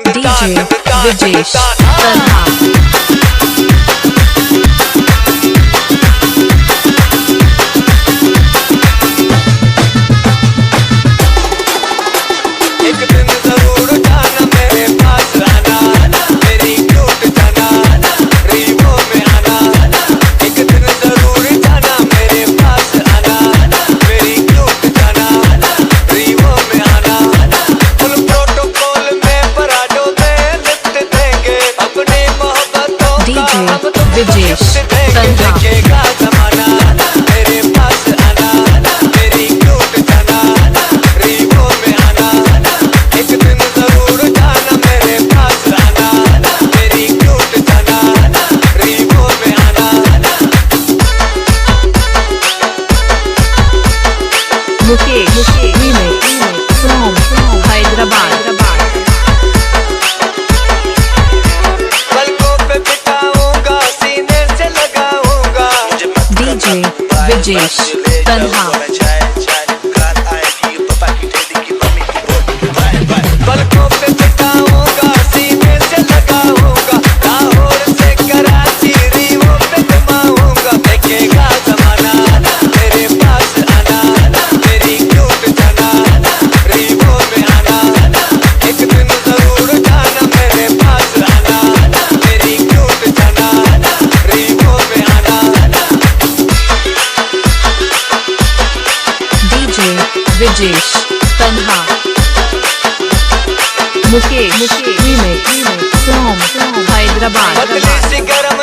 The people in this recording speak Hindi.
DJ Vijesh Tanha। Vijesh Tanha। Mukesh Remix from Hyderabad। DJ Vijesh Tanha। पलकों पे बिठाऊंगा सीने से लगाऊंगा लाहौर से कराची रीवों पे घुमाऊंगा देखेगा जमाना मेरे पास आना मेरी क्यूट जाना रीवों में आना एक दिन जरूर जाना मेरे पास आना मेरी क्यूट जाना रीवों में आना। DJ Vijesh Tanha। Mukesh Remix from Hyderabad। पतली सी गरम